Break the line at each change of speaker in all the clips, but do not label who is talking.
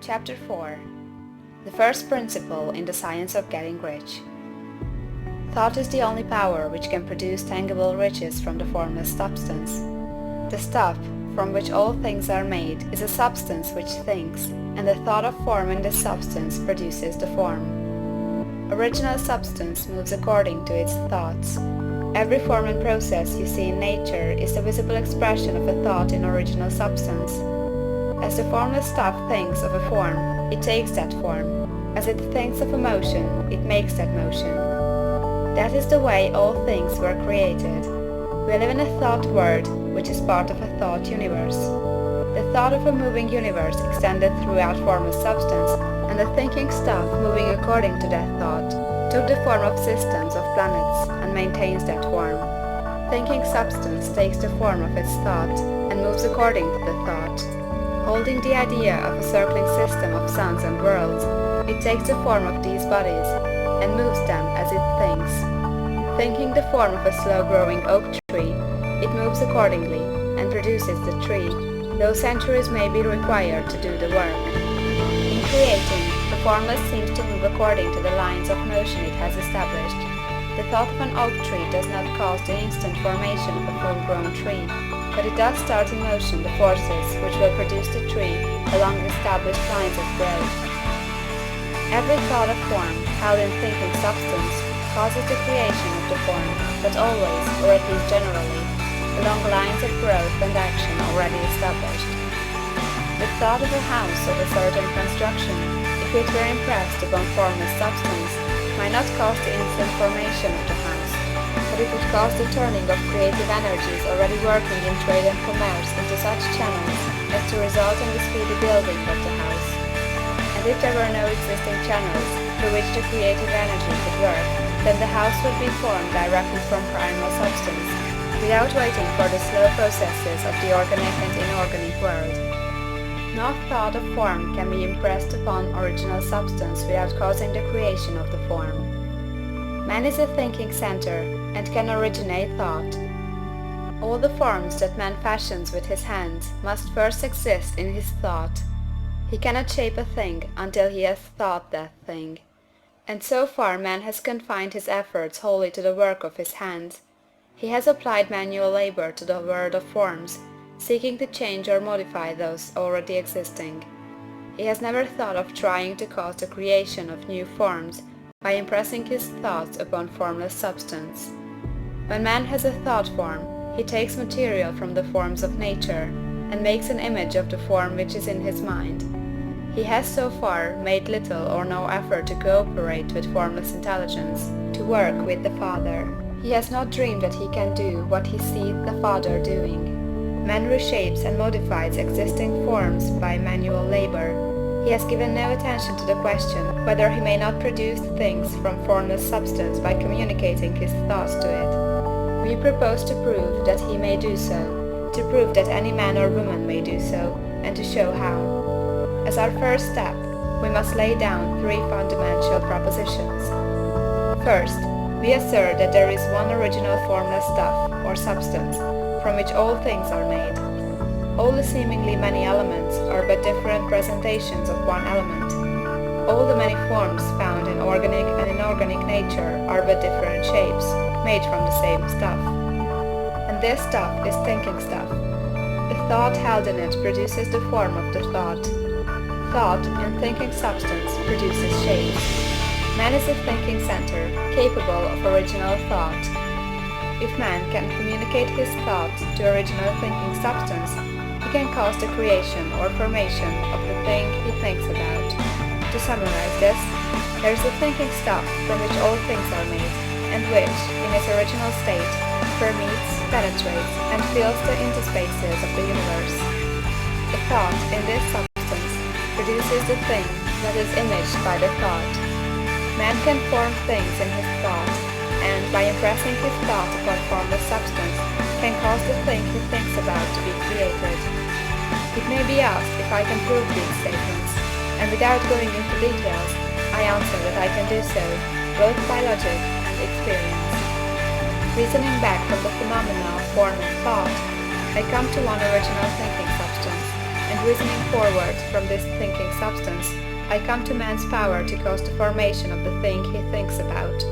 Chapter 4. The first principle in the science of getting rich. Thought is the only power which can produce tangible riches from the formless substance. The stuff, from which all things are made, is a substance which thinks, and the thought of form in this substance produces the form. Original substance moves according to its thoughts. Every form and process you see in nature is the visible expression of a thought in original substance. As the formless stuff thinks of a form, it takes that form. As it thinks of a motion, it makes that motion. That is the way all things were created. We live in a thought world, which is part of a thought universe. The thought of a moving universe extended throughout formless substance, and the thinking stuff moving according to that thought took the form of systems of planets and maintains that form. Thinking substance takes the form of its thought and moves according to the thought. Holding the idea of a circling system of suns and worlds, it takes the form of these bodies and moves them as it thinks. Thinking the form of a slow-growing oak tree, it moves accordingly and produces the tree, though centuries may be required to do the work. In creating, the formless seems to move according to the lines of motion it has established. The thought of an oak tree does not cause the instant formation of a full-grown tree, but it does start in motion the forces which will produce the tree along the established lines of growth. Every thought of form, held in thinking substance, causes the creation of the form, but always, or at least generally, along lines of growth and action already established. The thought of a house of a certain construction, if it were impressed upon formless substance, might not cause the instant formation of the house, but it would cause the turning of creative energies already working in trade and commerce into such channels as to result in the speedy building of the house. And if there were no existing channels through which the creative energy could work, then the house would be formed directly from primal substance, without waiting for the slow processes of the organic and inorganic world. No thought of form can be impressed upon original substance without causing the creation of the form. Man is a thinking center, and can originate thought. All the forms that man fashions with his hands must first exist in his thought. He cannot shape a thing until he has thought that thing. And so far man has confined his efforts wholly to the work of his hands. He has applied manual labor to the world of forms, seeking to change or modify those already existing. He has never thought of trying to cause the creation of new forms by impressing his thoughts upon formless substance. When man has a thought form, he takes material from the forms of nature, and makes an image of the form which is in his mind. He has so far made little or no effort to cooperate with formless intelligence, to work with the Father. He has not dreamed that he can do what he sees the Father doing. Man reshapes and modifies existing forms by manual labor. He has given no attention to the question whether he may not produce things from formless substance by communicating his thoughts to it. We propose to prove that he may do so, to prove that any man or woman may do so, and to show how. As our first step, we must lay down three fundamental propositions. First, we assert that there is one original formless stuff, or substance, from which all things are made. All the seemingly many elements are but different presentations of one element. All the many forms found in organic and inorganic nature are but different shapes, made from the same stuff. And this stuff is thinking stuff. The thought held in it produces the form of the thought. Thought, in thinking substance, produces shapes. Man is a thinking center, capable of original thought. If man can communicate his thought to original thinking substance, he can cause the creation or formation of the thing he thinks about. To summarize this, there is the thinking stuff from which all things are made, and which, in its original state, permeates, penetrates, and fills the interspaces of the universe. The thought in this substance produces the thing that is imaged by the thought. Man can form things in his thought, and by impressing his thought upon formless substance, can cause the thing he thinks about to be created. It may be asked if I can prove these statements, and without going into details, I answer that I can do so, both by logic and experience. Reasoning back from the phenomena of form and thought, I come to one original thinking substance, and reasoning forward from this thinking substance, I come to man's power to cause the formation of the thing he thinks about.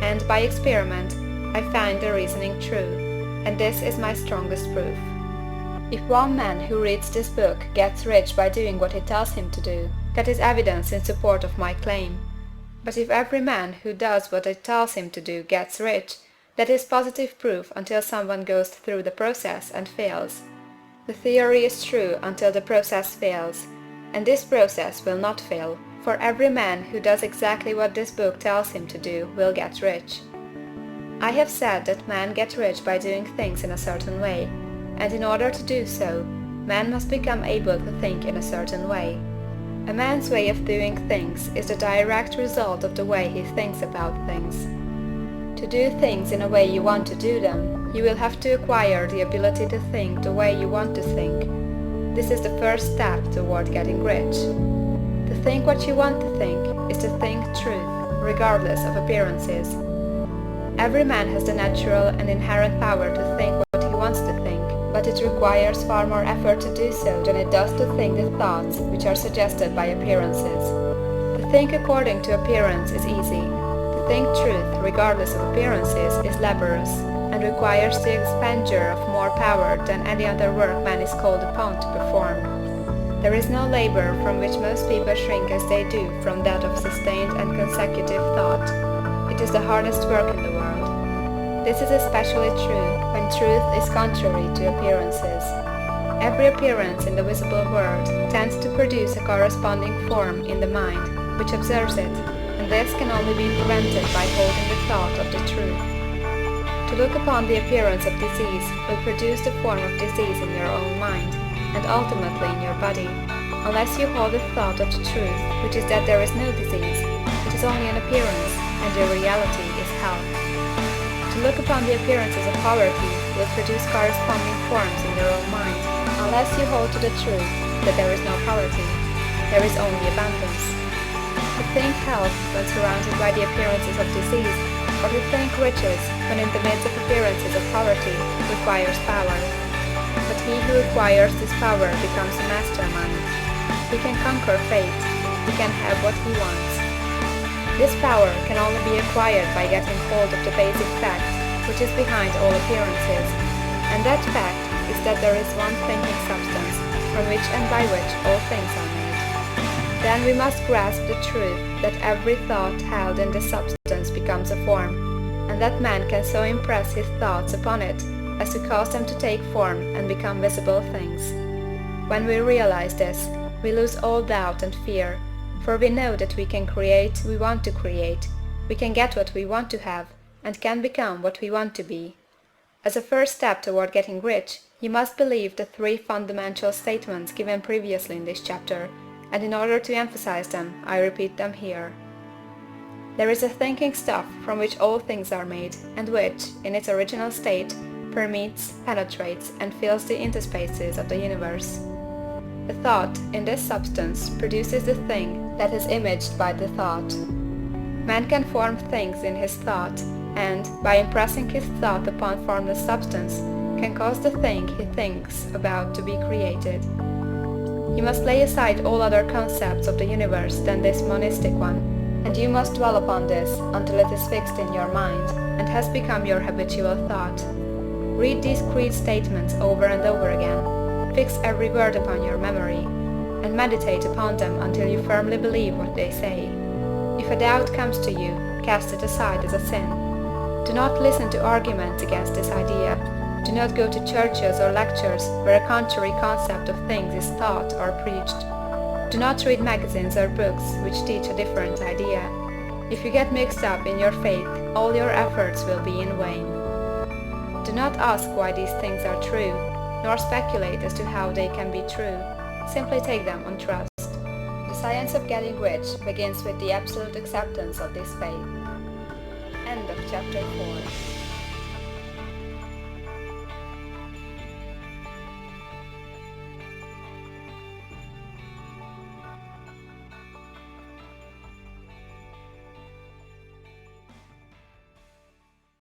And by experiment, I find the reasoning true, and this is my strongest proof. If one man who reads this book gets rich by doing what it tells him to do, that is evidence in support of my claim. But if every man who does what it tells him to do gets rich, that is positive proof until someone goes through the process and fails. The theory is true until the process fails, and this process will not fail, for every man who does exactly what this book tells him to do will get rich. I have said that man gets rich by doing things in a certain way, and in order to do so, man must become able to think in a certain way. A man's way of doing things is the direct result of the way he thinks about things. To do things in a way you want to do them, you will have to acquire the ability to think the way you want to think. This is the first step toward getting rich. To think what you want to think is to think truth, regardless of appearances. Every man has the natural and inherent power to think what he wants to think, but it requires far more effort to do so than it does to think the thoughts which are suggested by appearances. To think according to appearance is easy. To think truth, regardless of appearances, is laborious, and requires the expenditure of more power than any other work man is called upon to perform. There is no labor from which most people shrink as they do from that of sustained and consecutive thought. It is the hardest work in the world. This is especially true when truth is contrary to appearances. Every appearance in the visible world tends to produce a corresponding form in the mind, which observes it, and this can only be prevented by holding the thought of the truth. To look upon the appearance of disease will produce the form of disease in your own mind, and ultimately in your body, unless you hold the thought of the truth, which is that there is no disease, it is only an appearance, and your reality is health. To look upon the appearances of poverty will produce corresponding forms in your own mind, unless you hold to the truth that there is no poverty, there is only abundance. To think health when surrounded by the appearances of disease, or to think riches when in the midst of appearances of poverty, requires power. But he who acquires this power becomes a mastermind. He can conquer fate. He can have what he wants. This power can only be acquired by getting hold of the basic fact which is behind all appearances, and that fact is that there is one thinking substance from which and by which all things are made. Then we must grasp the truth that every thought held in this substance becomes a form, and that man can so impress his thoughts upon it as to cause them to take form and become visible things. When we realize this, we lose all doubt and fear, for we know that we can create we want to create, we can get what we want to have, and can become what we want to be. As a first step toward getting rich, you must believe the three fundamental statements given previously in this chapter, and in order to emphasize them, I repeat them here. There is a thinking stuff from which all things are made, and which, in its original state, permeates, penetrates, and fills the interspaces of the universe. The thought, in this substance, produces the thing that is imaged by the thought. Man can form things in his thought, and, by impressing his thought upon formless substance, can cause the thing he thinks about to be created. You must lay aside all other concepts of the universe than this monistic one, and you must dwell upon this until it is fixed in your mind, and has become your habitual thought. Read these creed statements over and over again, fix every word upon your memory, and meditate upon them until you firmly believe what they say. If a doubt comes to you, cast it aside as a sin. Do not listen to arguments against this idea. Do not go to churches or lectures where a contrary concept of things is taught or preached. Do not read magazines or books which teach a different idea. If you get mixed up in your faith, all your efforts will be in vain. Do not ask why these things are true, nor speculate as to how they can be true. Simply take them on trust. The science of getting rich begins with the absolute acceptance of this faith. End of chapter 4.